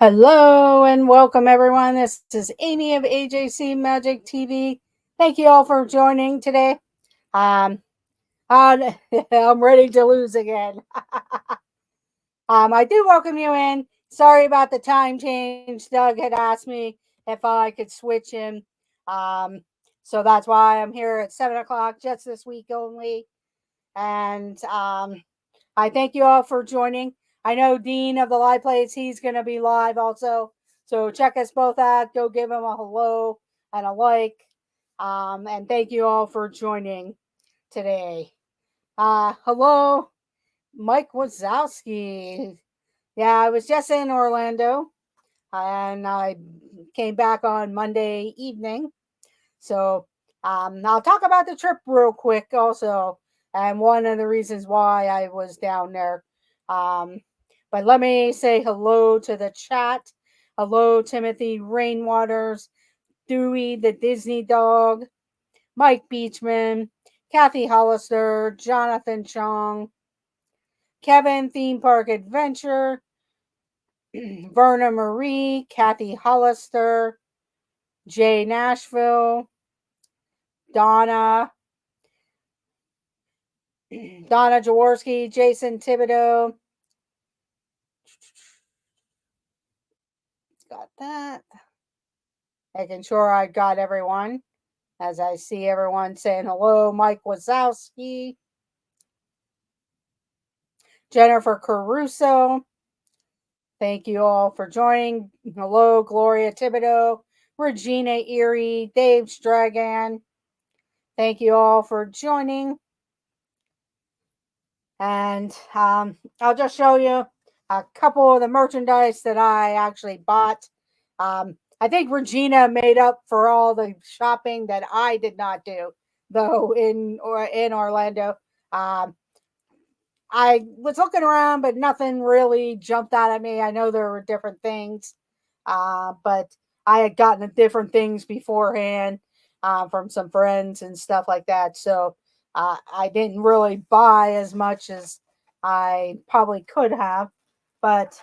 Hello and welcome everyone. This is Amy of AJC Magic TV. Thank you all for joining today. Um, I'm I'm ready to lose again. I do welcome you in. Sorry about the time change. Doug had asked me if I could switch him. Um, so that's why I'm here at 7 o'clock just this week only. And I thank you all for joining. I know Dean of the Live Plays, he's going to be live also. So check us both out. Go give him a hello and a like. And thank you all for joining today. Hello, Mike Wazowski. Yeah, I was just in Orlando and I came back on Monday evening. So I'll talk about the trip real quick also, and one of the reasons why I was down there. Um, but let me say hello to the chat. Hello, Timothy Rainwaters, Dewey the Disney Dog, Mike Beachman, Kathy Hollister, Jonathan Chong, Kevin Theme Park Adventure, Verna Marie, Kathy Hollister, Jay Nashville, Donna, Donna Jaworski, Jason Thibodeau. Got that. Making sure I got everyone. As I see everyone saying hello, Mike Wazowski, Jennifer Caruso. Thank you all for joining. Hello, Gloria Thibodeau, Regina Erie, Dave Stragan. Thank you all for joining. And I'll just show you a couple of the merchandise that I actually bought. I think Regina made up for all the shopping that I did not do, though in Orlando. I was looking around, but nothing really jumped out at me. I know there were different things, but I had gotten different things beforehand from some friends and stuff like that. So I didn't really buy as much as I probably could have, but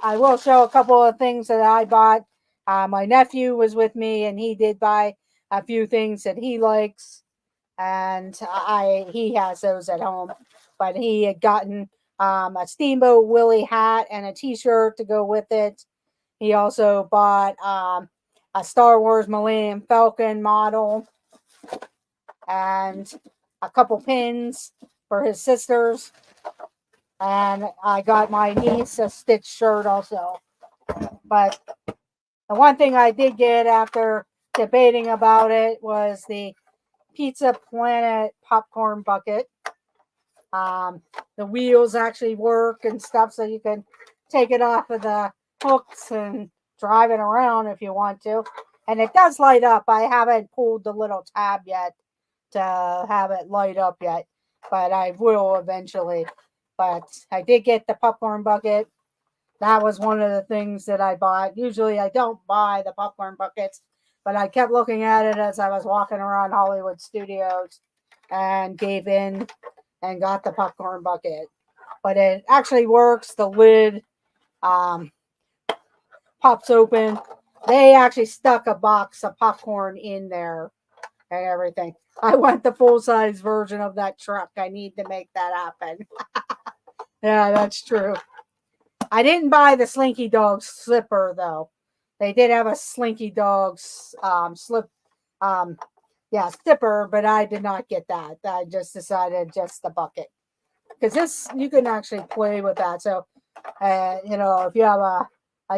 I will show a couple of things that I bought. My nephew was with me, and he did buy a few things that he likes, and he has those at home. But he had gotten a Steamboat Willie hat and a T-shirt to go with it. He also bought a Star Wars Millennium Falcon model and a couple pins for his sisters. And I got my niece a Stitch shirt also. But the one thing I did get after debating about it was the Pizza Planet popcorn bucket. The wheels actually work and stuff, so you can take it off of the hooks and drive it around if you want to. And it does light up. I haven't pulled the little tab yet to have it light up yet, but I will eventually. But I did get the popcorn bucket. That was one of the things that I bought. Usually I don't buy the popcorn buckets, but I kept looking at it as I was walking around Hollywood Studios and gave in and got the popcorn bucket. But it actually works. The lid pops open. They actually stuck a box of popcorn in there and everything. I want the full size version of that truck. I need to make that happen. Yeah, that's true. I didn't buy the Slinky Dog slipper though. They did have a Slinky Dog's slipper, but I did not get that. I just decided just the bucket because this you can actually play with that. So, if you have a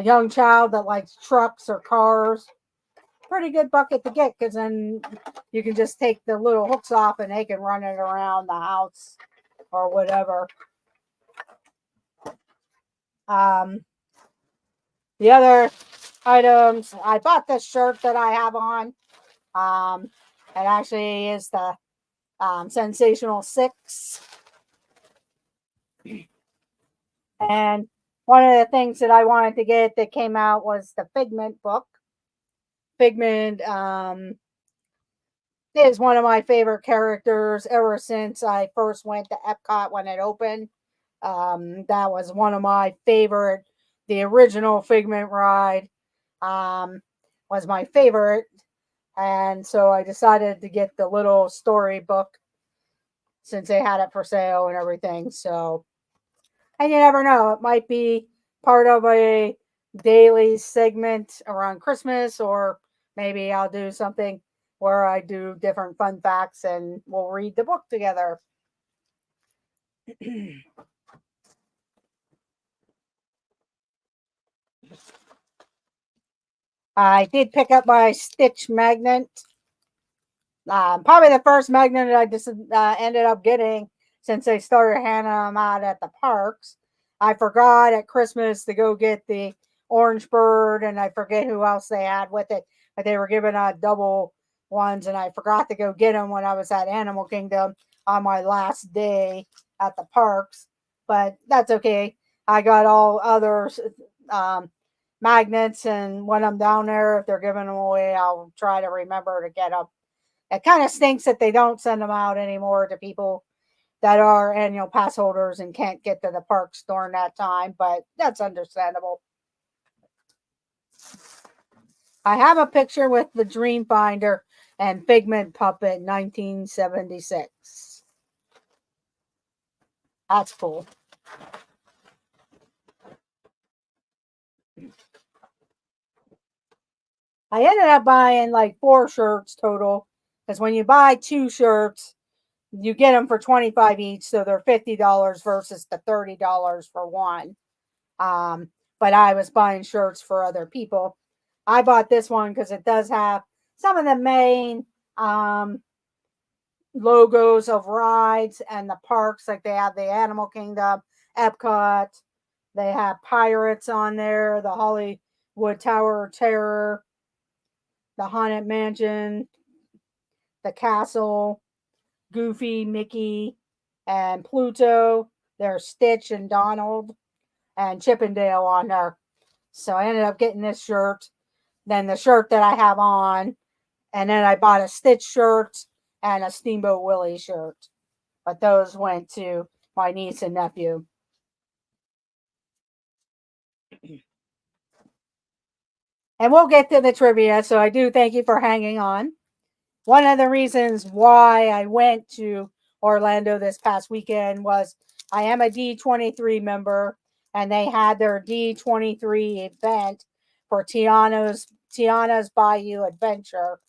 young child that likes trucks or cars, pretty good bucket to get because then you can just take the little hooks off and they can run it around the house or whatever. The other items, I bought this shirt that I have on. It actually is the Sensational Six. And one of the things that I wanted to get that came out was the Figment book. Figment is one of my favorite characters ever since I first went to Epcot when it opened. That was one of my favorite the original Figment ride um, was my favorite, and so I decided to get the little storybook since they had it for sale and everything. So, and you never know, it might be part of a daily segment around Christmas, or maybe I'll do something where I do different fun facts and we'll read the book together. I did pick up my Stitch magnet. Probably the first magnet I just ended up getting since they started handing them out at the parks. I forgot at Christmas to go get the orange bird, and I forget who else they had with it, but they were giving out double ones, and I forgot to go get them when I was at Animal Kingdom on my last day at the parks. But that's okay. I got all others um, magnets, and when I'm down there, if they're giving them away, I'll try to remember to get them. It kind of stinks that they don't send them out anymore to people that are annual pass holders and can't get to the parks during that time, but that's understandable. I have a picture with the Dreamfinder and Figment Puppet 1976. That's cool. I ended up buying like 4 shirts total because when you buy 2 shirts, you get them for 25 each, so they're $50 versus the $30 for one. Um, but I was buying shirts for other people. I bought this one because it does have some of the main logos of rides and the parks. Like they have the Animal Kingdom, Epcot. They have Pirates on there, the Hollywood Tower of Terror, the Haunted Mansion, the Castle, Goofy, Mickey, and Pluto. There's Stitch and Donald and Chippendale on there. So I ended up getting this shirt, then the shirt that I have on, and then I bought a Stitch shirt and a Steamboat Willie shirt. But those went to my niece and nephew. And we'll get to the trivia, so I do thank you for hanging on. One of the reasons why I went to Orlando this past weekend was I am a D23 member, and they had their D23 event for Tiana's Bayou Adventure.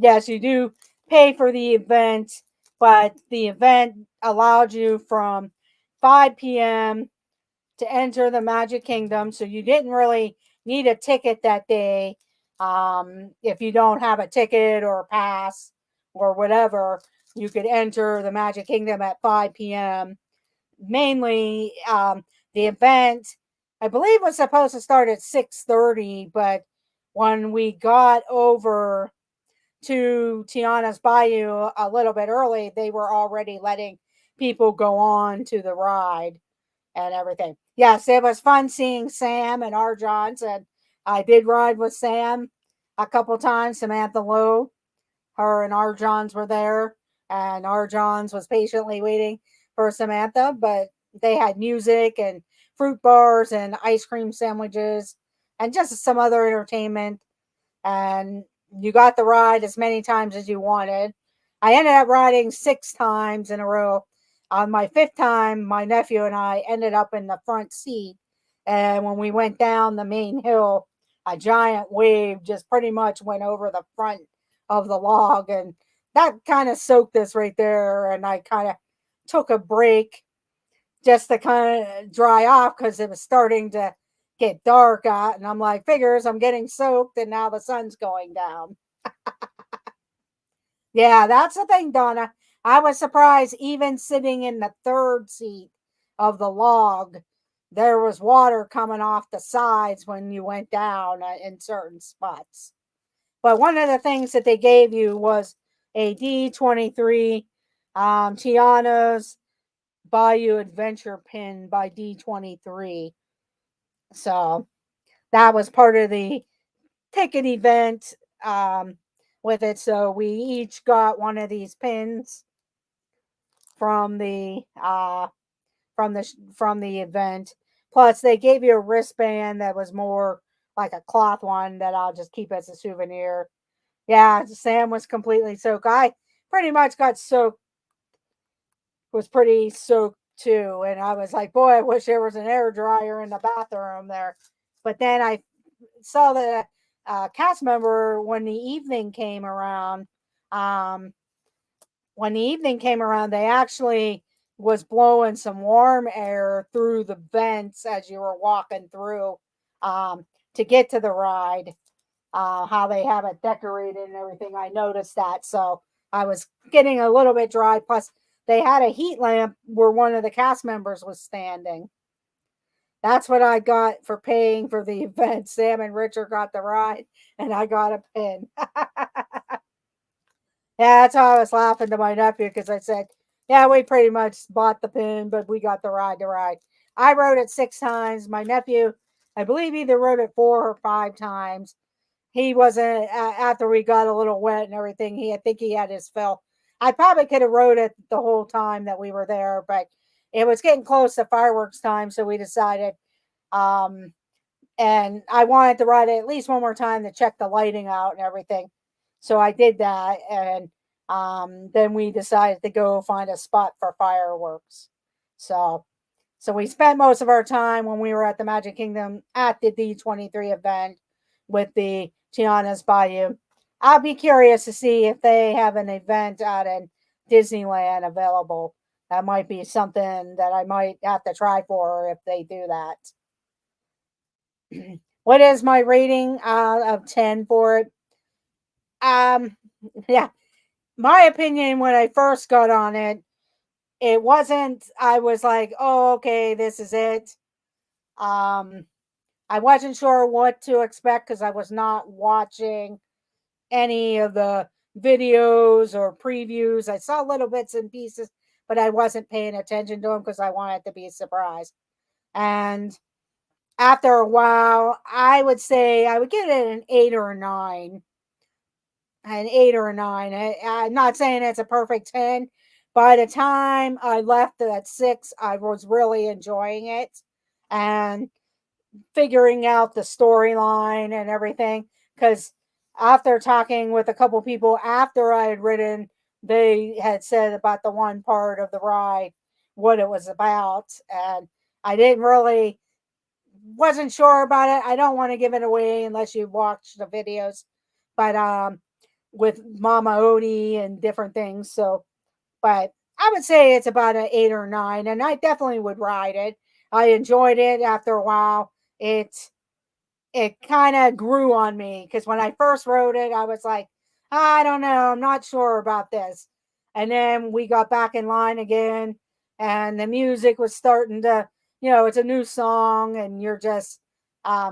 Yes, you do pay for the event, but the event allowed you from 5 p.m. to enter the Magic Kingdom, so you didn't really need a ticket that day. If you don't have a ticket or a pass or whatever, you could enter the Magic Kingdom at 5 p.m. Mainly, the event, I believe, was supposed to start at 6:30, but when we got over to Tiana's Bayou a little bit early, they were already letting people go on to the ride and everything. Yes, it was fun seeing Sam and R. Johnson. I did ride with Sam a couple times. Samantha Lowe, her and R. Johns were there, and R. Johns was patiently waiting for Samantha, but they had music and fruit bars and ice cream sandwiches and just some other entertainment, and you got the ride as many times as you wanted. I ended up riding 6 times in a row. On my 5th time, my nephew and I ended up in the front seat. And when we went down the main hill, a giant wave just pretty much went over the front of the log. And that kind of soaked us right there. And I kind of took a break just to kind of dry off because it was starting to get dark out. And I'm like, figures, I'm getting soaked, and now the sun's going down. Yeah, that's the thing, Donna. I was surprised, even sitting in the third seat of the log, there was water coming off the sides when you went down in certain spots. But one of the things that they gave you was a D23 Tiana's Bayou Adventure pin by D23. So that was part of the ticket event with it. So we each got one of these pins from the from the event. Plus, they gave you a wristband that was more like a cloth one that I'll just keep as a souvenir. Yeah, Sam was completely soaked. I pretty much got soaked, was pretty soaked too. And I was like, boy, I wish there was an air dryer in the bathroom there. But then I saw the cast member when the evening came around. Um, when the evening came around, they actually was blowing some warm air through the vents as you were walking through um, to get to the ride. How they have it decorated and everything. I noticed that. So I was getting a little bit dry. Plus, they had a heat lamp where one of the cast members was standing. That's what I got for paying for the event. Sam and Richard got the ride, and I got a pin. Yeah, that's how I was laughing to my nephew because I said, "Yeah, we pretty much bought the pin, but we got the ride to ride." I rode it 6 times. My nephew, I believe, either rode it 4 or 5 times. He wasn't after we got a little wet and everything. I think he had his fill. I probably could have rode it the whole time that we were there, but it was getting close to fireworks time, so we decided. Um, and I wanted to ride it at least one more time to check the lighting out and everything. So I did that, and then we decided to go find a spot for fireworks. So, so we spent most of our time when we were at the Magic Kingdom at the D23 event with the Tiana's Bayou. I'll be curious to see if they have an event out in Disneyland available. That might be something that I might have to try for if they do that. What is my rating of 10 for it? Um, yeah, my opinion when I first got on it, it wasn't, I was like, oh, okay, this is it. Um, I wasn't sure what to expect because I was not watching any of the videos or previews. I saw little bits and pieces, but I wasn't paying attention to them because I wanted to be a surprise. And after a while, I would say I would give it an 8 or a 9. An 8 or a 9. I'm not saying it's a perfect 10. By the time I left at 6, I was really enjoying it and figuring out the storyline and everything. Because after talking with a couple people after I had ridden, they had said about the one part of the ride what it was about. And I didn't really wasn't sure about it. I don't want to give it away unless you watch the videos. But with Mama Odie and different things. So, but I would say it's about an 8 or 9, and I definitely would ride it. I enjoyed it after a while. It kind of grew on me because when I first wrote it, I was like, I don't know, I'm not sure about this. And then we got back in line again, and the music was starting to, it's a new song, and you're just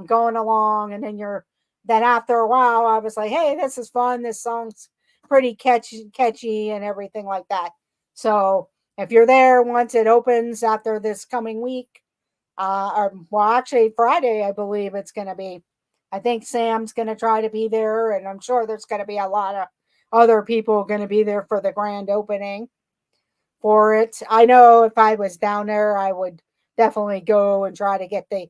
going along. And then after a while, I was like, hey, this is fun. This song's pretty catchy, and everything like that. So if you're there once it opens after this coming week, or well, actually Friday, I believe it's going to be. I think Sam's going to try to be there, and I'm sure there's going to be a lot of other people going to be there for the grand opening for it. I know if I was down there, I would definitely go and try to get the.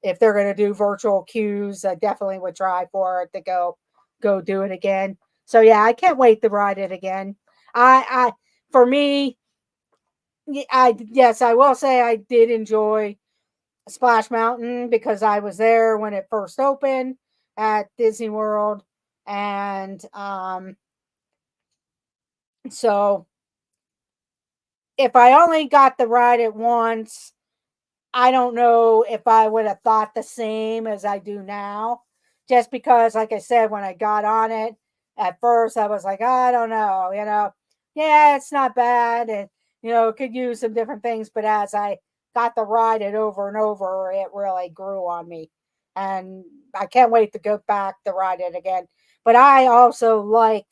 If they're going to do virtual queues, I definitely would try for it to go do it again. So yeah, I can't wait to ride it again. I for me, I yes, I will say I did enjoy Splash Mountain because I was there when it first opened at Disney World. And so if I only got the ride at once, I don't know if I would have thought the same as I do now. Just because, like I said, when I got on it at first, I was like, I don't know, yeah, it's not bad. And, it could use some different things. But as I got to ride it over and over, it really grew on me. And I can't wait to go back to ride it again. But I also like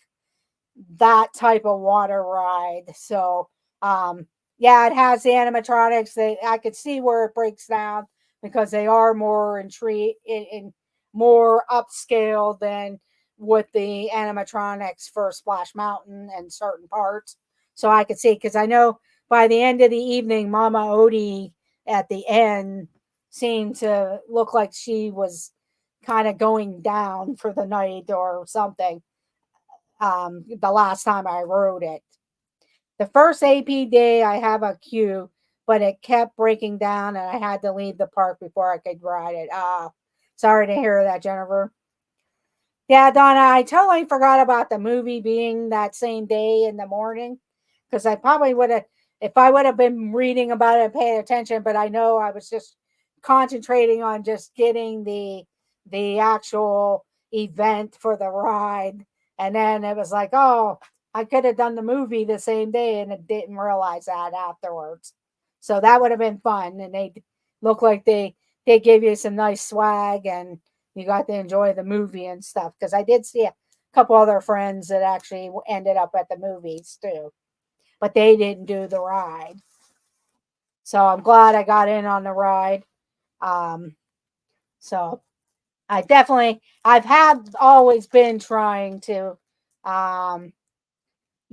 that type of water ride. So, yeah, it has the animatronics. That I could see where it breaks down because they are more in more upscale than with the animatronics for Splash Mountain and certain parts. So I could see because I know by the end of the evening, Mama Odie at the end seemed to look like she was kind of going down for the night or something. The last time I rode it, the first AP day I have a queue, but it kept breaking down and I had to leave the park before I could ride it. Sorry to hear that, Jennifer. Yeah, Donna, I totally forgot about the movie being that same day in the morning because I probably would have, if I would have been reading about it and paying attention, but I know I was just concentrating on just getting the actual event for the ride. And then it was like, oh, I could have done the movie the same day and it didn't realize that afterwards. So that would have been fun. And they look like they gave you some nice swag and you got to enjoy the movie and stuff. Because I did see a couple other friends that actually ended up at the movies too, but they didn't do the ride. So I'm glad I got in on the ride. Um, so I've had always been trying to um,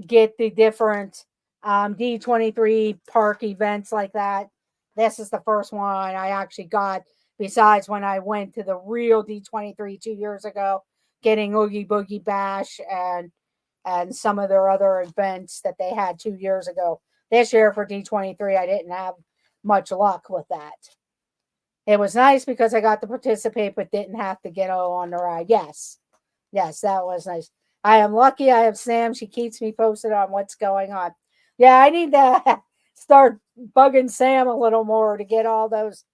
get the different D23 park events like that. This is the first one I actually got, besides when I went to the real D23 2 years ago, getting Oogie Boogie Bash and some of their other events that they had 2 years ago. This year for D23, I didn't have much luck with that. It was nice because I got to participate but didn't have to get on the ride. Yes. Yes, that was nice. I am lucky I have Sam. She keeps me posted on what's going on. Yeah, I need to start bugging Sam a little more to get all those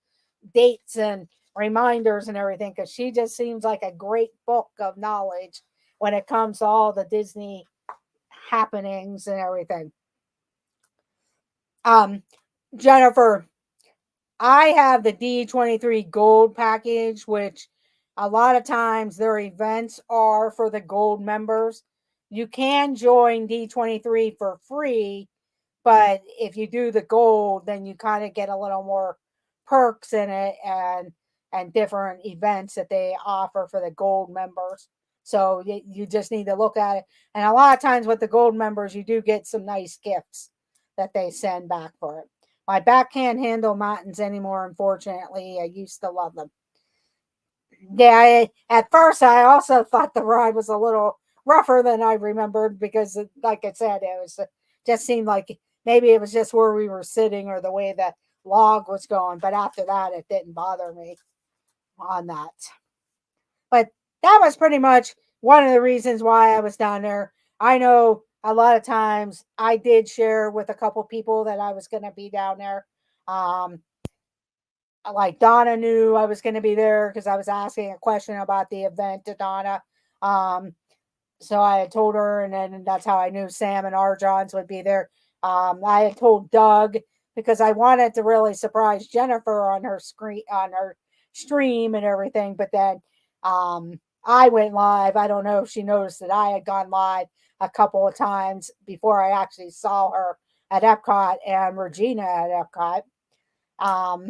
dates and reminders and everything because she just seems like a great book of knowledge when it comes to all the Disney happenings and everything. Um, Jennifer, I have the D23 Gold package, which a lot of times their events are for the gold members. You can join D23 for free, but if you do the gold, then you kind of get a little more perks in it and different events that they offer for the gold members. So you just need to look at it. And a lot of times with the gold members, you do get some nice gifts that they send back for it. My back can't handle mountains anymore, unfortunately. I used to love them. Yeah, at first I also thought the ride was a little rougher than I remembered because, like I said, it was just seemed like maybe it was just where we were sitting or the way the log was going. But after that, it didn't bother me on that. But that was pretty much one of the reasons why I was down there. I know a lot of times I did share with a couple people that I was going to be down there. Um, like Donna knew I was going to be there because I was asking a question about the event to Donna. Um, so I had told her, and then that's how I knew Sam and R. Johns would be there. I had told Doug because I wanted to really surprise Jennifer on her screen on her stream and everything. But then I went live. I don't know if she noticed that I had gone live a couple of times before I actually saw her at Epcot and Regina at Epcot.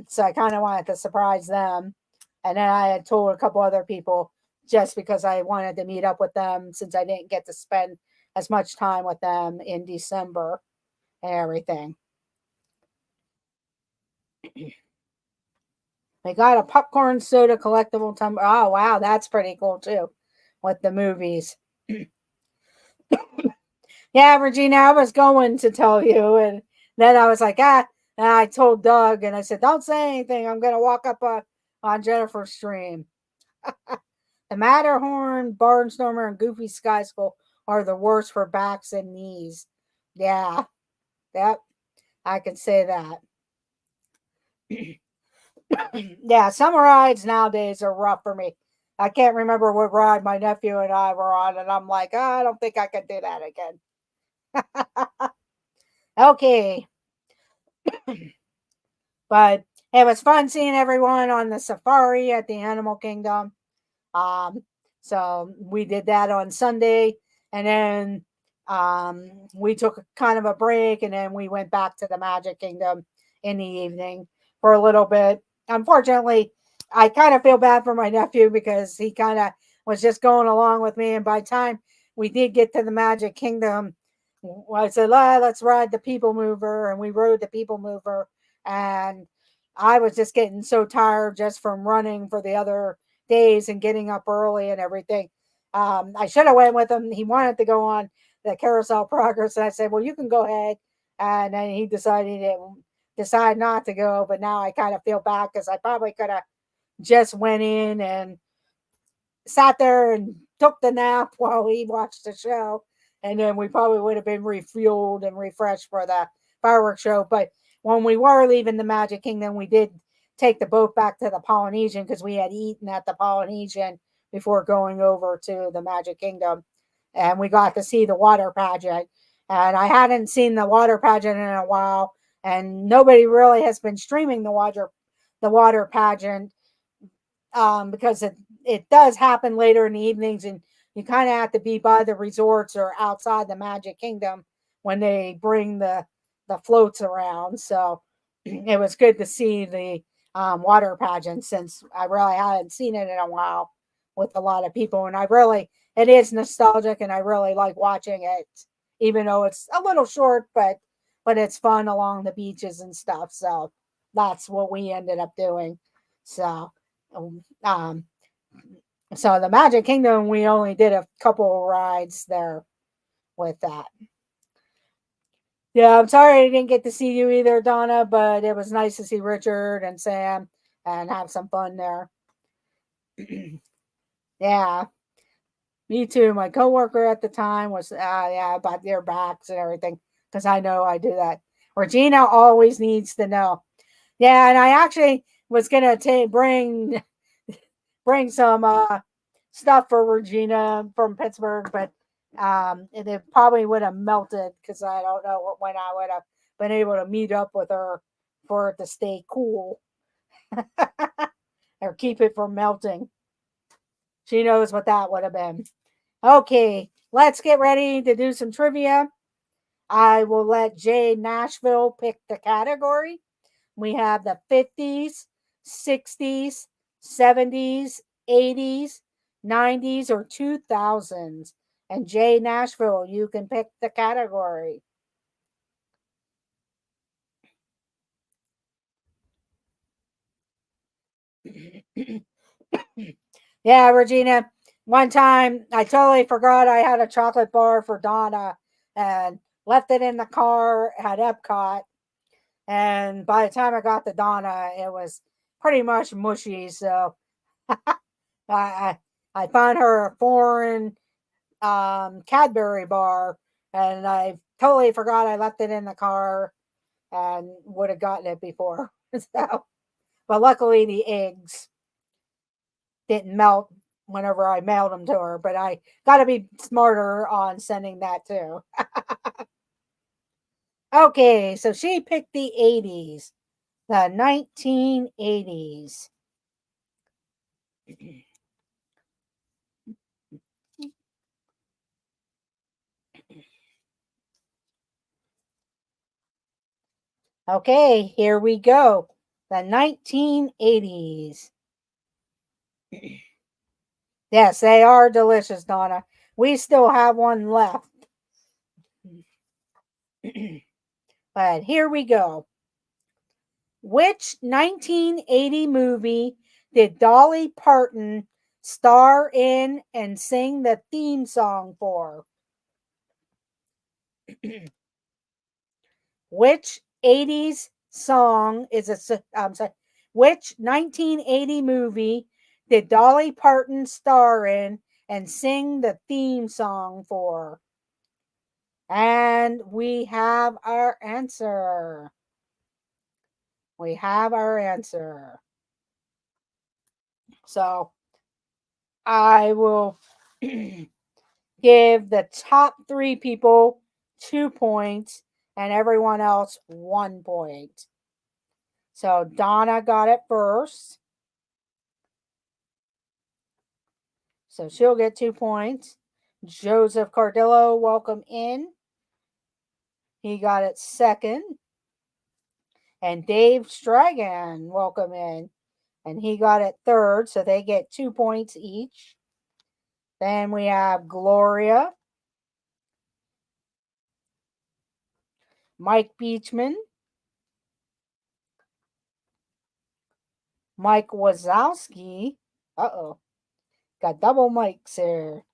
So I kind of wanted to surprise them. And then I had told a couple other people just because I wanted to meet up with them since I didn't get to spend as much time with them in December and everything. They got a popcorn soda collectible tumbler. Oh, wow, that's pretty cool too with the movies. Yeah, Regina, I was going to tell you. And then I was like, and I told Doug and I said, don't say anything. I'm going to walk up on Jennifer's stream. The Matterhorn, Barnstormer, and Goofy Sky School are the worst for backs and knees. Yeah, that I can say that. Yeah, some rides nowadays are rough for me. I can't remember what ride my nephew and I were on, and I'm like, oh, I don't think I can do that again. Okay, but it was fun seeing everyone on the safari at the Animal Kingdom. Um, so we did that on Sunday, and then we took kind of a break, and then we went back to the Magic Kingdom in the evening for a little bit. Unfortunately, I kind of feel bad for my nephew because he kind of was just going along with me, and by the time we did get to the Magic Kingdom, I said, let's ride the People Mover, and we rode the People Mover, and I was just getting so tired just from running for the other days and getting up early and everything. I should have went with him. He wanted to go on the Carousel Progress, and I said, "Well, you can go ahead." And then he decided not to go. But now I kind of feel bad because I probably could have just went in and sat there and took the nap while he watched the show, and then we probably would have been refueled and refreshed for the fireworks show. But when we were leaving the Magic Kingdom, we did take the boat back to the Polynesian because we had eaten at the Polynesian before going over to the Magic Kingdom, and we got to see the water pageant. And I hadn't seen the water pageant in a while, and nobody really has been streaming the water pageant because it does happen later in the evenings, and you kind of have to be by the resorts or outside the Magic Kingdom when they bring the floats around. So it was good to see the water pageant since I really hadn't seen it in a while with a lot of people, and it is nostalgic, and I really like watching it, even though it's a little short, but it's fun along the beaches and stuff. So that's what we ended up doing. So um, so the Magic Kingdom, we only did a couple of rides there with that. Yeah, I'm sorry I didn't get to see you either, Donna, but it was nice to see Richard and Sam and have some fun there. Yeah, me too. My coworker at the time was, yeah, about their backs and everything, because I know I do that. Regina always needs to know. Yeah, and I actually was gonna bring some stuff for Regina from Pittsburgh, but it probably would have melted because I don't know when I would have been able to meet up with her for it to stay cool or keep it from melting. She knows what that would have been. Okay, let's get ready to do some trivia. I will let Jay Nashville pick the category. We have the 50s, 60s, 70s, 80s, 90s, or 2000s. And Jay Nashville, you can pick the category. Yeah, Regina, one time I totally forgot I had a chocolate bar for Donna and left it in the car at Epcot. And by the time I got to Donna, it was pretty much mushy. So I, I found her a foreign Cadbury bar, and I totally forgot I left it in the car and would have gotten it before. So, but luckily the eggs didn't melt whenever I mailed them to her. But I got to be smarter on sending that too. Okay, so she picked the 80s, the 1980s. Okay, here we go. The 1980s. Yes, they are delicious, Donna. We still have one left. But here we go. Which 1980 movie did Dolly Parton star in and sing the theme song for? Which 80s song is I'm sorry, which 1980 movie did Dolly Parton star in and sing the theme song for? And we have our answer. We have our answer. So I will give the top three people 2 points and everyone else 1 point. So Donna got it first. So she'll get 2 points. Joseph Cardillo, welcome in. He got it second. And Dave Stragan, welcome in. And he got it third. So they get 2 points each. Then we have Gloria, Mike Beachman, Mike Wazowski. Uh-oh. Got double mics here.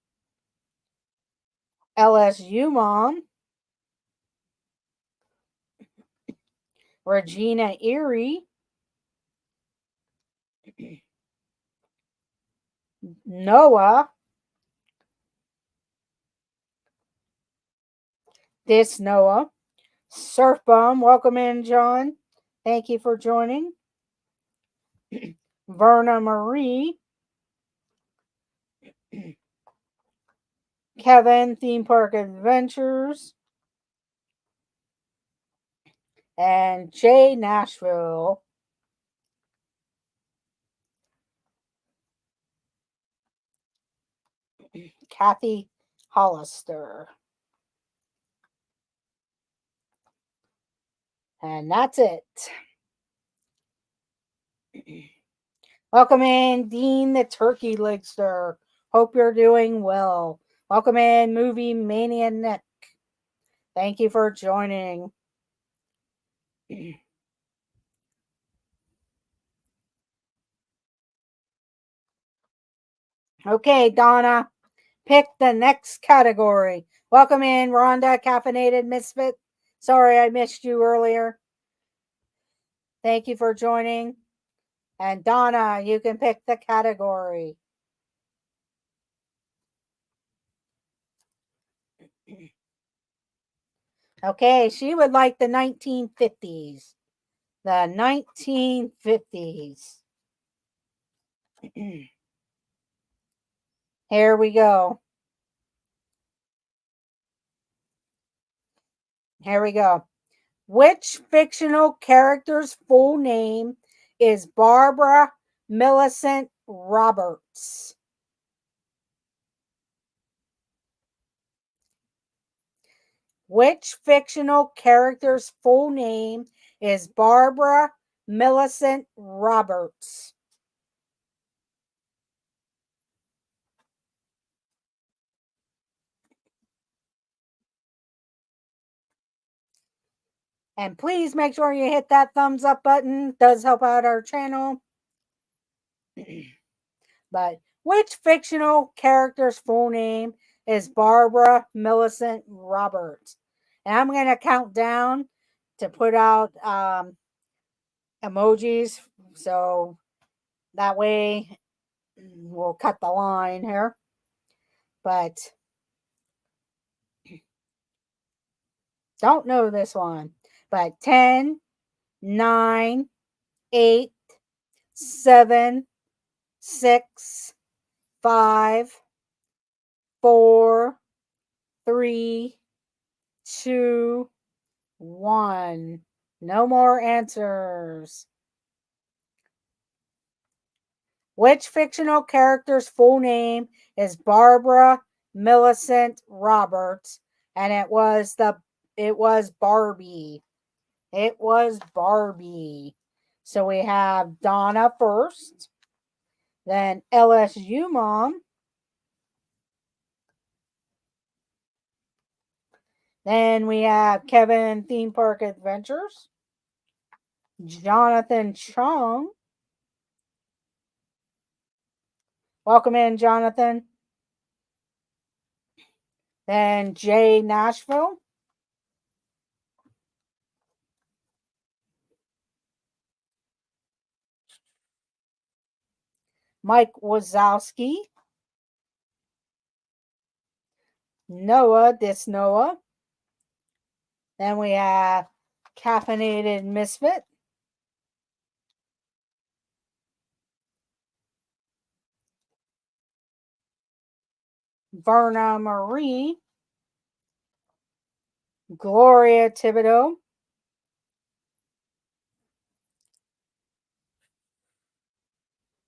LSU Mom. Regina Erie. Noah. This Noah. Surf Bum. Welcome in, John. Thank you for joining. Verna Marie. Kevin, Theme Park Adventures. And Jay Nashville. Kathy Hollister. And that's it. Welcome in, Dean the Turkey Legster. Hope you're doing well. Welcome in, Movie Mania Nick. Thank you for joining. Okay, Donna, pick the next category. Welcome in, Rhonda, Caffeinated Misfit. Sorry I missed you earlier. Thank you for joining. And Donna, you can pick the category. Okay, she would like the 1950s. The 1950s. Here we go. Here we go. Which fictional character's full name is Barbara Millicent Roberts? Which fictional character's full name is Barbara Millicent Roberts? And please make sure you hit that thumbs up button. It does help out our channel. But which fictional character's full name is Barbara Millicent Roberts? And I'm going to count down to put out emojis. So that way we'll cut the line here. But don't know this one. But 10, 9, 8, 7, 6, 5, 4, 3, 2, 1. No more answers. Which fictional character's full name is Barbara Millicent Roberts? And it was Barbie. It was Barbie. So we have Donna first, then LSU Mom, then we have Kevin Theme Park Adventures, Jonathan Chong. Welcome in, Jonathan. Then Jay Nashville. Mike Wazowski. Noah, this Noah. Then we have Caffeinated Misfit. Verna Marie. Gloria Thibodeau.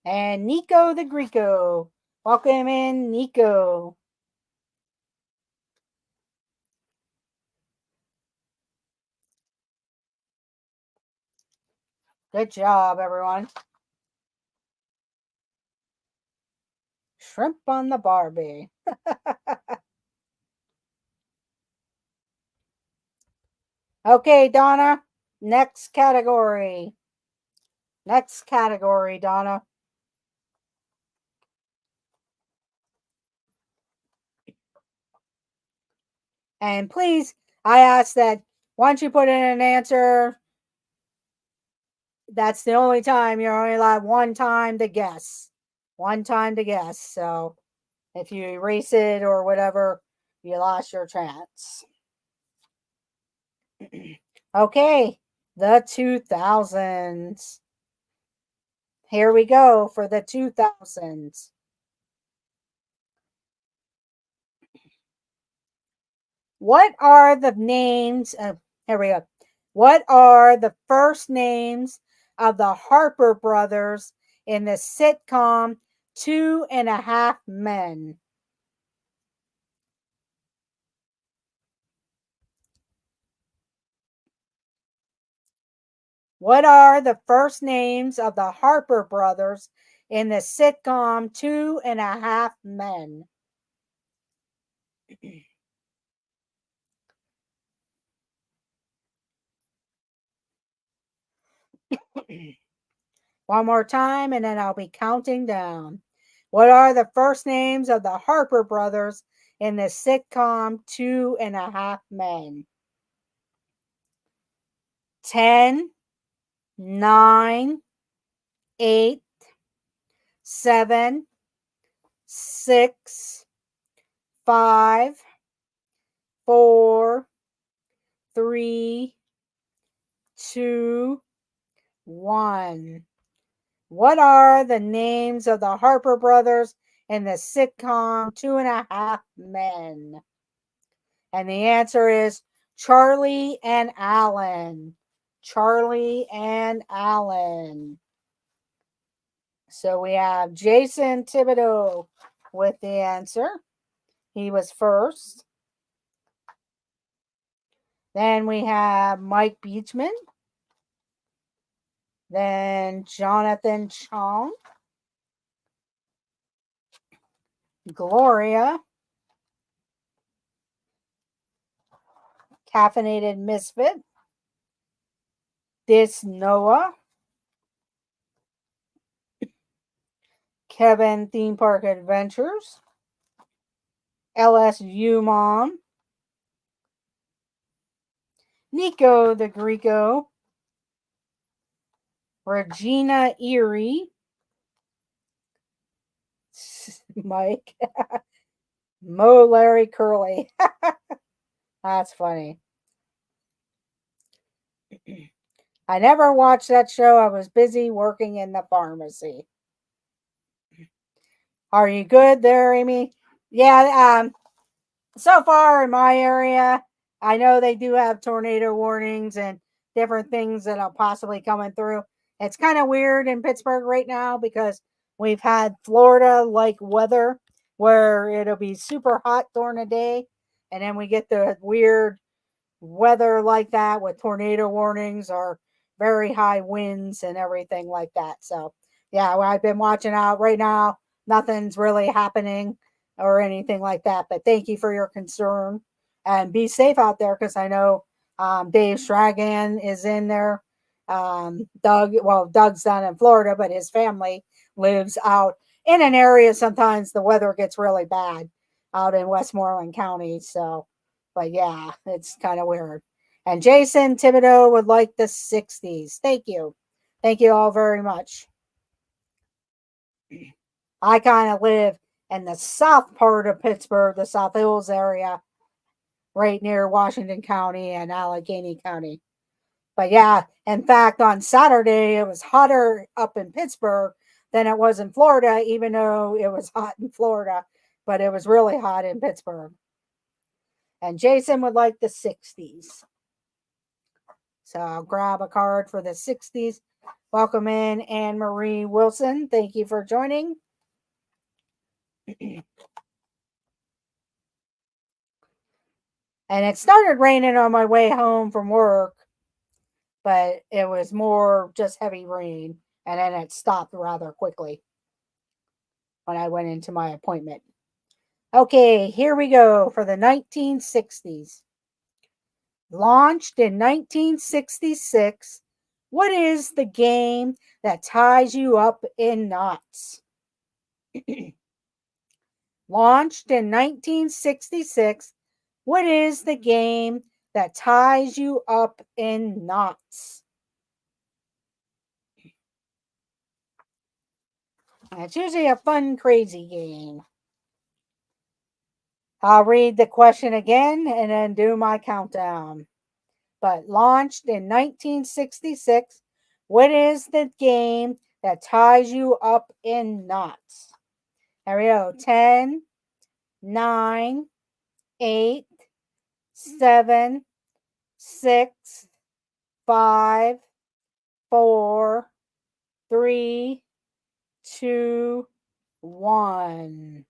And Nico the Greco. Welcome in, Nico. Good job, everyone. Shrimp on the Barbie. Okay, Donna. Next category. Next category, Donna. And please, I ask that once you put in an answer, that's the only time you're only allowed one time to guess. One time to guess. So if you erase it or whatever, you lost your chance. Okay, the 2000s. Here we go for the 2000s. What are the names of, here we go. What are the first names of the Harper brothers in the sitcom Two and a Half Men? What are the first names of the Harper brothers in the sitcom Two and a Half Men? One more time, and then I'll be counting down. What are the first names of the Harper brothers in the sitcom Two and a Half Men? 10, 9, 8, 7, 6, 5, 4, 3, 2, 1. What are the names of the Harper brothers in the sitcom Two and a Half Men? And the answer is Charlie and Alan. Charlie and Alan. So we have Jason Thibodeau with the answer. He was first. Then we have Mike Beachman. Then Jonathan Chong. Gloria. Caffeinated Misfit. This Noah. Kevin Theme Park Adventures. LSU Mom. Nico the Greco. Regina Erie. Mike. Mo Larry Curly. That's funny. I never watched that show. I was busy working in the pharmacy. Are you good there, Amy? Yeah, so far in my area, I know they do have tornado warnings and different things that are possibly coming through. It's kind of weird in Pittsburgh right now because we've had Florida like weather where it'll be super hot during the day, and then we get the weird weather like that with tornado warnings or very high winds and everything like that. So, yeah, I've been watching out right now. Nothing's really happening or anything like that. But thank you for your concern and be safe out there because I know Dave Stragan is in there. Doug's down in Florida, but his family lives out in an area. Sometimes the weather gets really bad out in Westmoreland County. So, but yeah, it's kind of weird. And Jason Thibodeau would like the 60s. Thank you. Thank you all very much. I kind of live in the south part of Pittsburgh, the South Hills area, right near Washington County and Allegheny County. But yeah, in fact, on Saturday, it was hotter up in Pittsburgh than it was in Florida, even though it was hot in Florida, but it was really hot in Pittsburgh. And Jason would like the 60s. So I'll grab a card for the 60s. Welcome in Anne Marie Wilson. Thank you for joining. And it started raining on my way home from work, but it was more just heavy rain. And then it stopped rather quickly when I went into my appointment. Okay, here we go for the 1960s. Launched in 1966 What is the game that ties you up in knots? Launched in 1966, what is the game that ties you up in knots? It's usually a fun, crazy game. I'll read the question again and then do my countdown. But launched in 1966, what is the game that ties you up in knots? Here we go. 10, 9, 8, 7, 6, 5, 4, 3, 2, 1.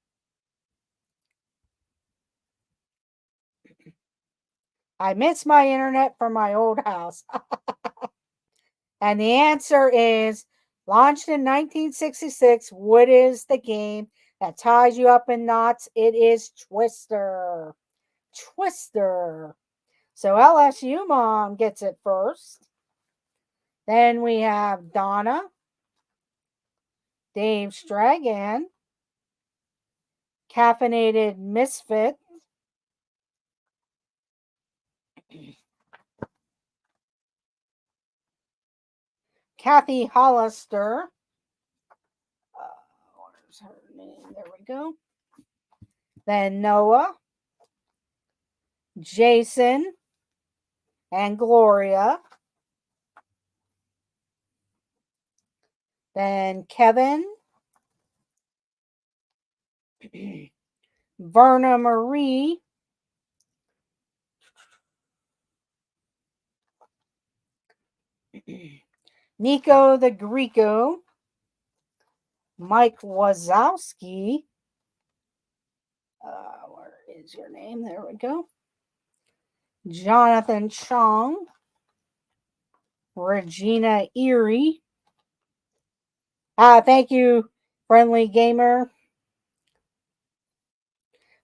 I miss my internet from my old house. And the answer is launched in 1966. What is the game that ties you up in knots? It is Twister. Twister. So LSU Mom gets it first. Then we have Donna, Dave Stragan, Caffeinated Misfit, Kathy Hollister. Where's her name? There we go. Then Noah, Jason, and Gloria. Then Kevin, Verna Marie, Nico the Greco, Mike Wazowski. Where is your name? There we go. Jonathan Chong, Regina Erie. Thank you, friendly gamer.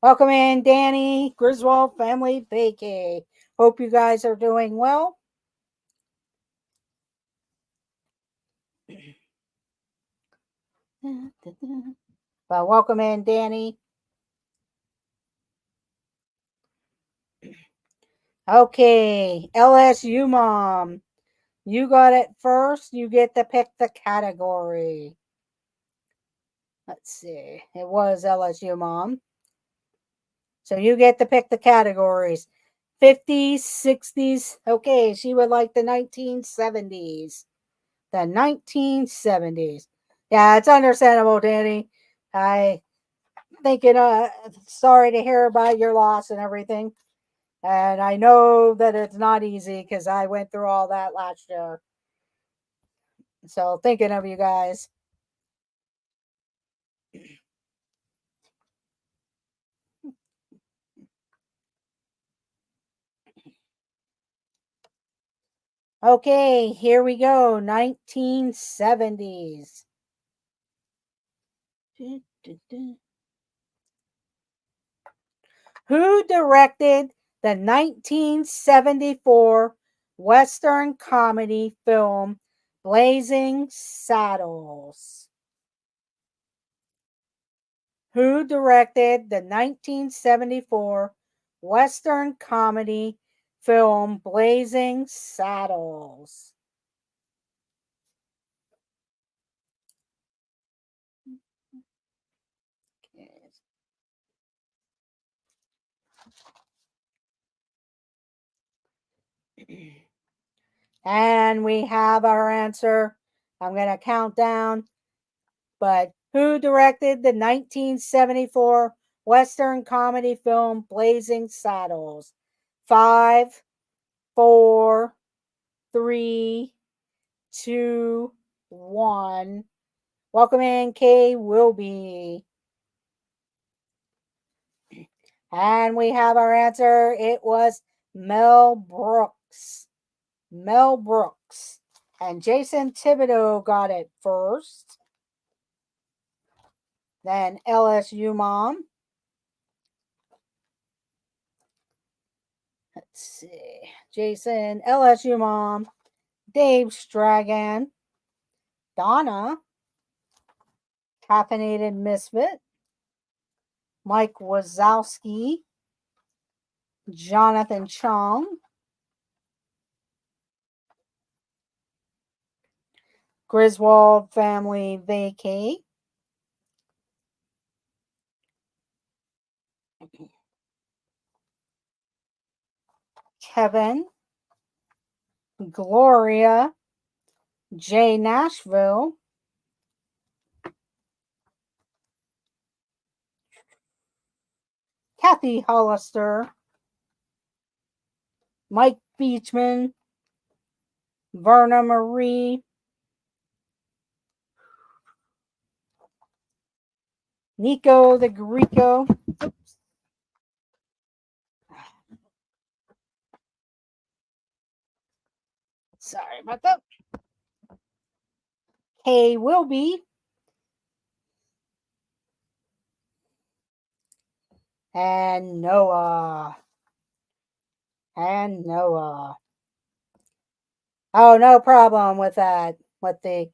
Welcome in, Danny, Griswold Family Vacay. Hope you guys are doing well. Well, welcome in, Danny. Okay, LSU Mom. You got it first. You get to pick the category. Let's see. It was LSU Mom. So you get to pick the categories. 50s, 60s. Okay, she would like the 1970s. The 1970s. Yeah, it's understandable, Danny. I thinking sorry to hear about your loss and everything. And I know that it's not easy because I went through all that last year. So thinking of you guys. Okay, here we go. 1970s. Who directed the 1974 Western comedy film Blazing Saddles? Who directed the 1974 Western comedy film Blazing Saddles? And we have our answer. I'm going to count down. But who directed the 1974 Western comedy film Blazing Saddles? 5, 4, 3, 2, 1. Welcome in, Kay Wilby. And we have our answer. It was Mel Brooks. Mel Brooks. And Jason Thibodeau got it first. Then LSU Mom. Let's see. Jason, LSU Mom, Dave Stragan, Donna, Caffeinated Misfit, Mike Wazowski, Jonathan Chong, Griswold Family Vacay, Kevin, Gloria, Jay Nashville, Kathy Hollister, Mike Beachman, Verna Marie, Nico the Greco. Oops. Sorry about that. Kay Wilby, and Noah. And Noah. Oh, no problem with that. With the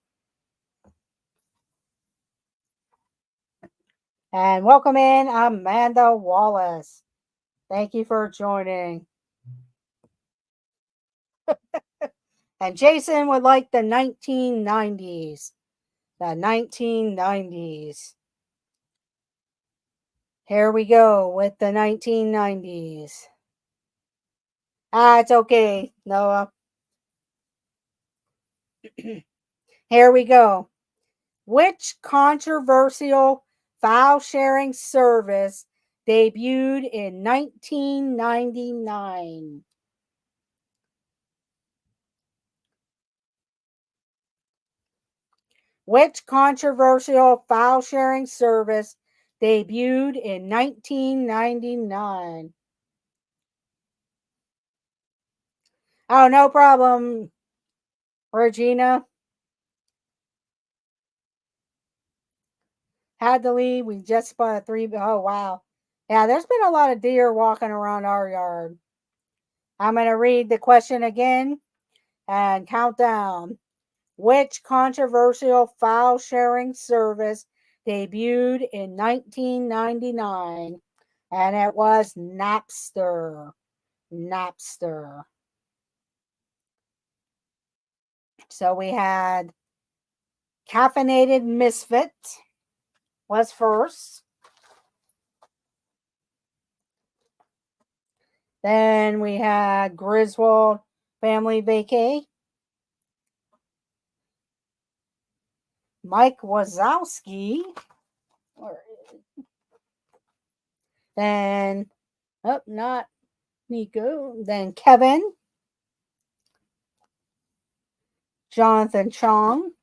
and welcome in Amanda Wallace. Thank you for joining. And Jason would like the 1990s. The 1990s. Here we go with the 1990s. It's okay, Noah. Here we go. Which controversial file sharing service debuted in 1999? Which controversial file sharing service debuted in 1999? Oh, no problem, Regina. Had to leave. We just bought a three. Oh, wow. Yeah, there's been a lot of deer walking around our yard. I'm going to read the question again and count down. Which controversial file sharing service debuted in 1999? And it was Napster. Napster. So we had Caffeinated Misfit was first. Then we had Griswold Family Vacay. Mike Wazowski. Then, oh, not Nico. Then Kevin. Jonathan Chong.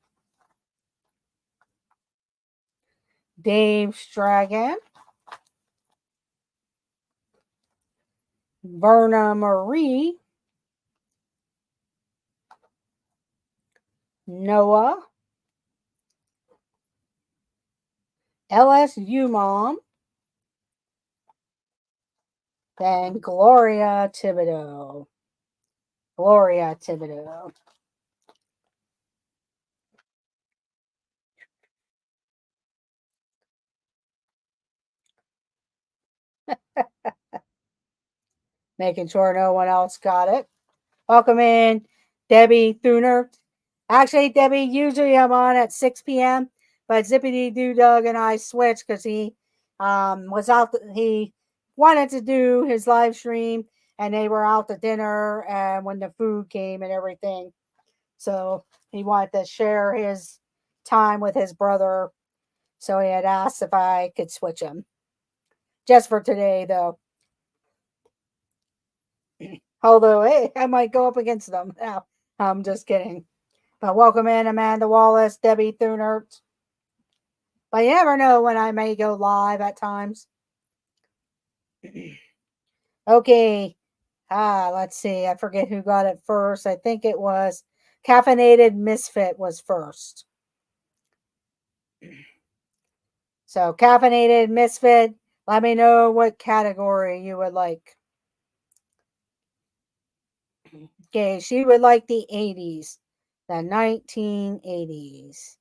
Dave Stragan. Verna Marie. Noah. LSU Mom. Then Gloria Thibodeau. Gloria Thibodeau. Making sure no one else got it. Welcome in, Debbie Thuner. Actually, Debbie, usually I'm on at 6 p.m., but Zippity Doo Dug and I switched because he was out. He wanted to do his live stream, and they were out to dinner, and when the food came and everything. So he wanted to share his time with his brother. So he had asked if I could switch him. Just for today, though. Although, hey, I might go up against them. No, I'm just kidding. But welcome in Amanda Wallace, Debbie Thunert. But you never know when I may go live at times. Okay. Let's see. I forget who got it first. I think it was Caffeinated Misfit was first. So Caffeinated Misfit, let me know what category you would like. Okay, she would like the 80s. the 1980s.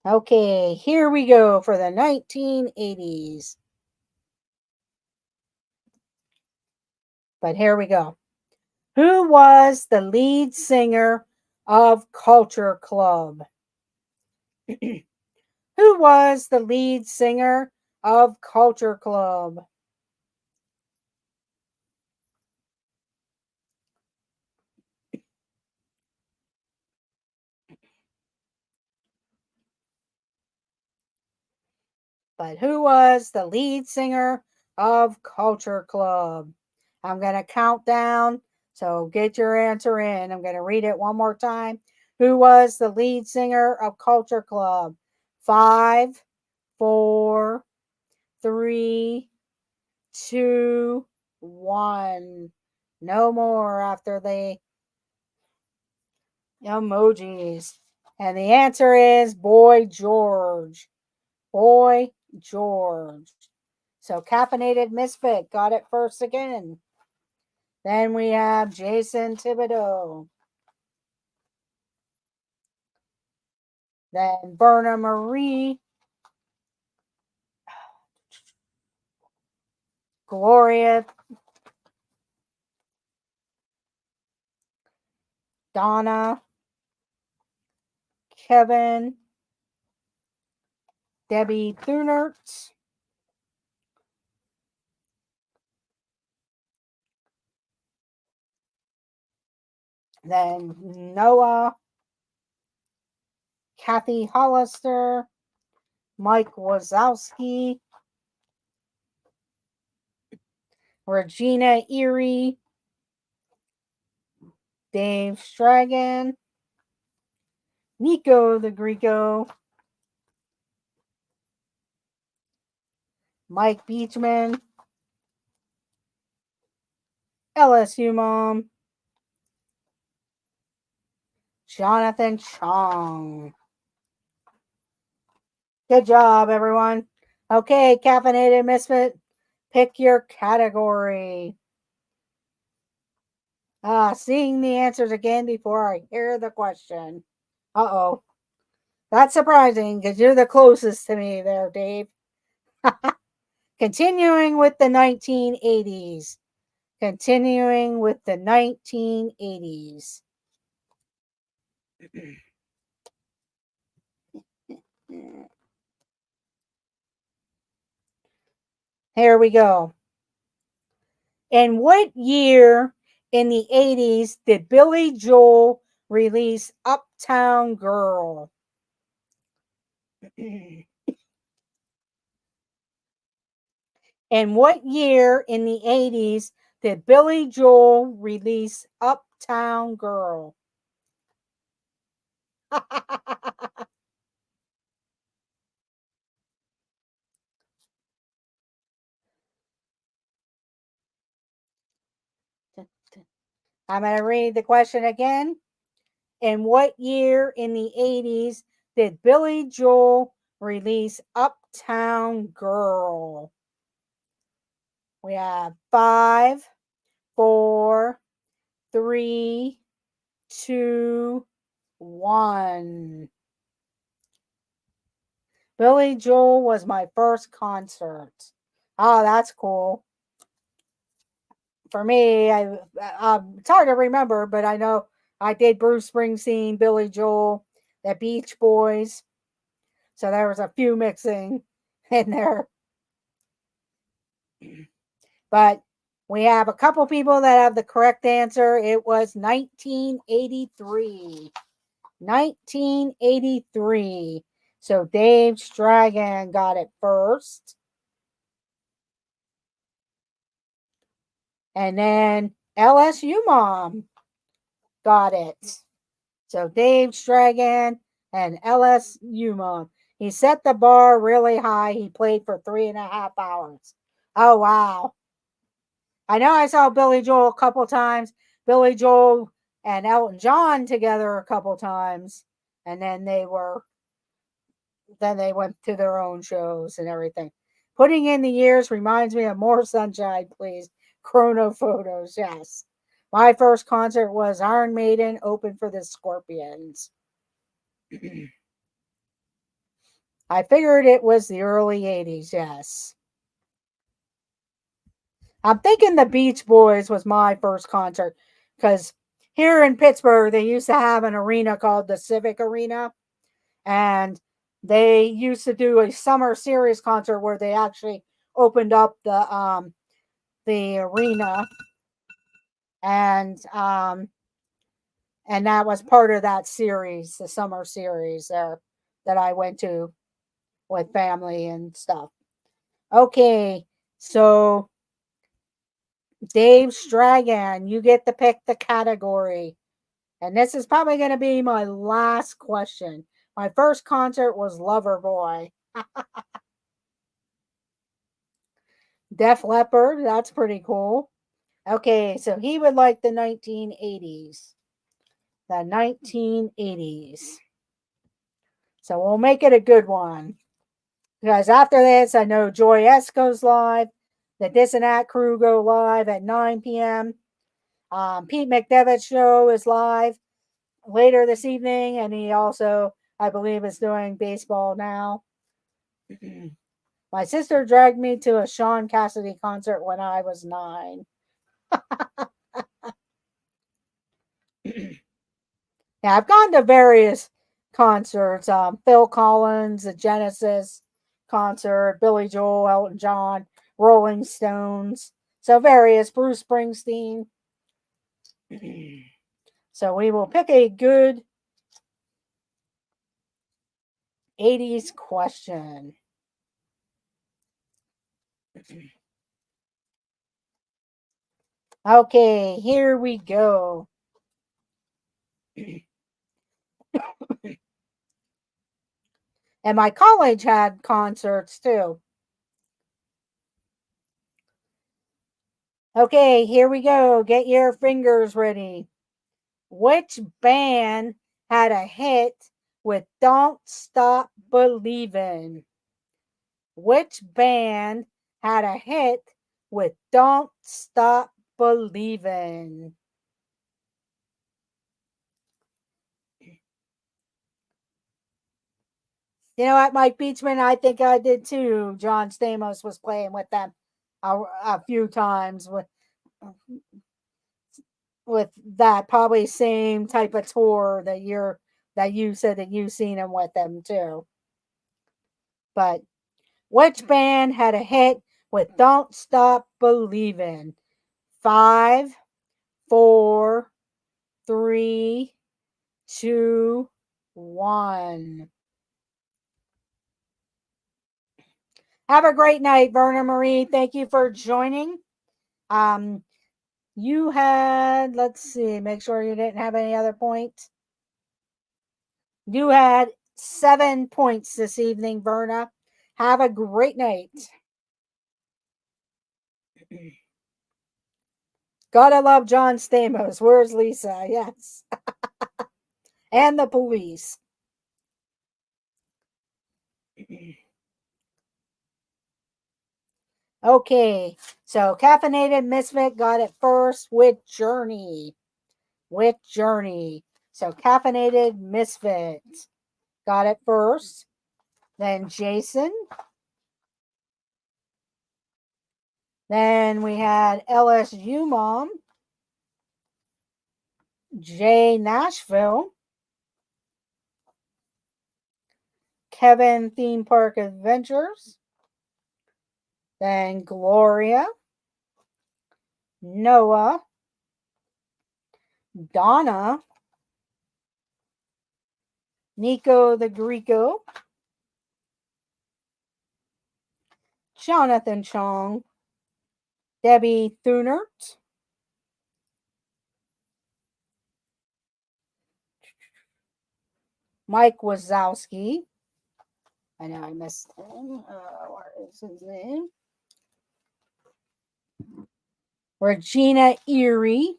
Okay, here we go for the 1980s. But here we go. Who was the lead singer of Culture Club? Who was the lead singer of Culture Club? But who was the lead singer of Culture Club? I'm going to count down, so get your answer in. I'm going to read it one more time. Who was the lead singer of Culture Club? 5, 4, 3, 2, 1. No more after the emojis. And the answer is Boy George. Boy George. So Caffeinated Misfit got it first again. Then we have Jason Thibodeau. Then Berna Marie. Gloria. Donna. Kevin. Debbie Thunert. Then Noah. Kathy Hollister. Mike Wazowski. Regina Erie. Dave Stragan. Nico the Greco. Mike Beachman. LSU Mom. Jonathan Chong. Good job, everyone. Okay, Caffeinated Misfit, pick your category. Seeing the answers again before I hear the question. Uh-oh. That's surprising because you're the closest to me there, Dave. Continuing with the 1980s. Continuing with the 1980s. Here we go. In what year in the 80s did Billy Joel release Uptown Girl? In what year in the 80s did Billy Joel release Uptown Girl? I'm going to read the question again. In what year in the 80s did Billy Joel release Uptown Girl? We have 5, 4, 3, 2, 1. Billy Joel was my first concert. Oh, that's cool. For me, it's hard to remember, but I know I did Bruce Springsteen, Billy Joel, the Beach Boys. So there was a few mixing in there. But we have a couple people that have the correct answer. It was 1983. 1983. So Dave Stragan got it first. And then LSU Mom got it. So Dave Stragan and LSU Mom. He set the bar really high. He played for 3.5 hours. Oh, wow. I know I saw Billy Joel a couple times. Billy Joel and Elton John together a couple times, and then they went to their own shows and everything. Putting in the years reminds me of More Sunshine, Please. Chrono photos, yes. My first concert was Iron Maiden, open for the Scorpions. I figured it was the early 80s, yes. I'm thinking the Beach Boys was my first concert because here in Pittsburgh, they used to have an arena called the Civic Arena, and they used to do a summer series concert where they actually opened up the arena, and and that was part of that series, the summer series there that I went to with family and stuff. Okay, so Dave Stragan, you get to pick the category. And this is probably going to be my last question. My first concert was Loverboy. Def Leppard, that's pretty cool. Okay, so he would like the 1980s. The 1980s. So we'll make it a good one. Because after this, I know Joy S goes live. The This and That crew go live at 9 p.m. Pete McDevitt's show is live later this evening, and he also, I believe, is doing baseball now. My sister dragged me to a Sean Cassidy concert when I was 9. Yeah, I've gone to various concerts. Phil Collins, the Genesis concert, Billy Joel, Elton John, Rolling Stones. So various, Bruce Springsteen. So we will pick a good 80s question. Okay, here we go. And my college had concerts too. Okay, here we go. Get your fingers ready. Which band had a hit with Don't Stop Believin'? Which band had a hit with Don't Stop Believin'? You know what, Mike Beachman? I think I did too. John Stamos was playing with them a few times with that probably same type of tour that you said that you seen him with them too. But which band had a hit with Don't Stop Believin'? 5, 4, 3, 2, 1. Have a great night, Verna Marie. Thank you for joining. Um, you had, let's see, make sure you didn't have any other points. You had 7 points this evening, Verna. Have a great night. Gotta love John Stamos. Where's Lisa? Yes. And the police. Okay, so Caffeinated Misfit got it first with Journey. With Journey. So Caffeinated Misfit got it first. Then Jason. Then we had LSU Mom. Jay Nashville. Kevin Theme Park Adventures. Then Gloria. Noah. Donna. Nico the Greco. Jonathan Chong. Debbie Thunert. Mike Wazowski. I know I missed him. What is his name? Regina Erie.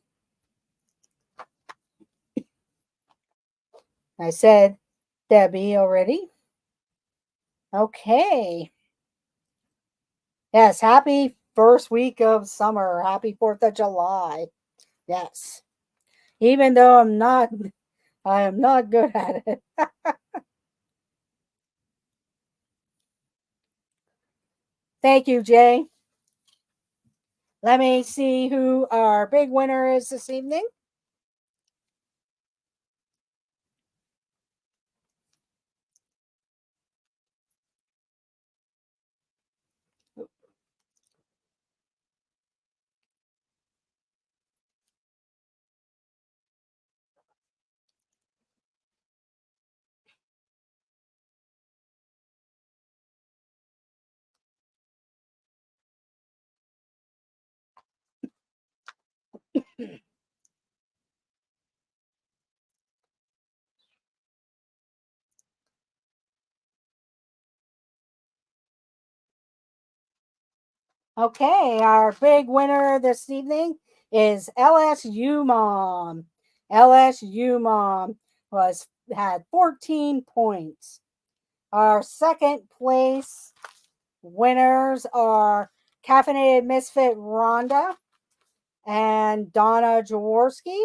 I said Debbie already. Okay. Yes, happy first week of summer. Happy 4th of July. Yes. Even though I am not good at it. Thank you, Jay. Let me see who our big winner is this evening. Okay, our big winner this evening is LSU Mom. LSU Mom had 14 points. Our second place winners are Caffeinated Misfit Rhonda and Donna Jaworski.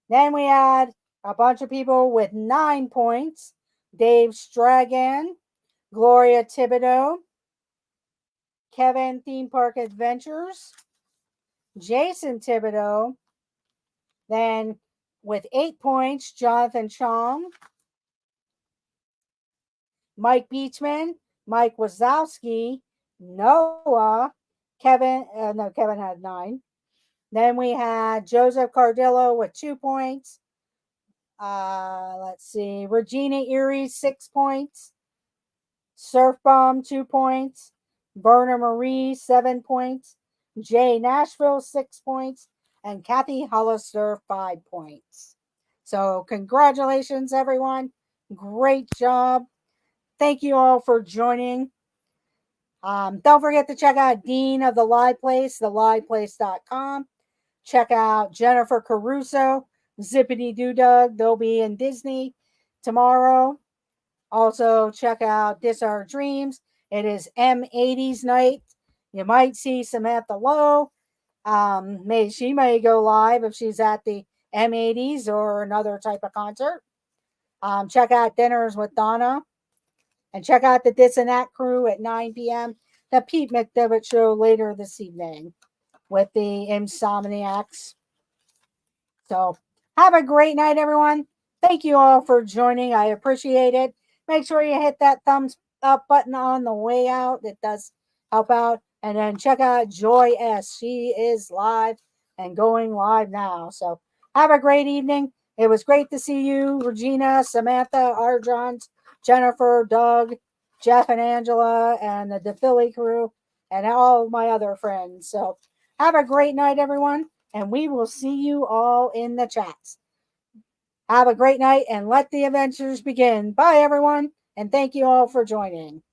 Then we had a bunch of people with 9 points. Dave Stragan, Gloria Thibodeau, Kevin Theme Park Adventures, Jason Thibodeau. Then with 8 points, Jonathan Chong, Mike Beachman, Mike Wazowski, Noah, Kevin had 9. Then we had Joseph Cardillo with 2 points. Let's see, Regina Erie, 6 points. Surf Bomb, 2 points. Berna Marie, 7 points. Jay Nashville, 6 points. And Kathy Hollister, 5 points. So, congratulations, everyone. Great job. Thank you all for joining. Don't forget to check out Dean of the Lie Place, thelieplace.com. Check out Jennifer Caruso, Zippity Doo Dug. They'll be in Disney tomorrow. Also, check out This Our Dreams. It is M80s night. You might see Samantha Lowe. She may go live if she's at the M80s or another type of concert. Check out Dinners with Donna. And check out the This and That crew at 9 p.m. The Pete McDevitt Show later this evening with the Insomniacs. So have a great night, everyone. Thank you all for joining. I appreciate it. Make sure you hit that thumbs up button on the way out. It does help out. And then check out Joy S. She is live and going live now. So have a great evening. It was great to see you, Regina, Samantha, Arjont, Jennifer, Doug, Jeff, and Angela, and the DePhilly crew, and all my other friends. So have a great night, everyone. And we will see you all in the chats. Have a great night and let the adventures begin. Bye, everyone. And thank you all for joining.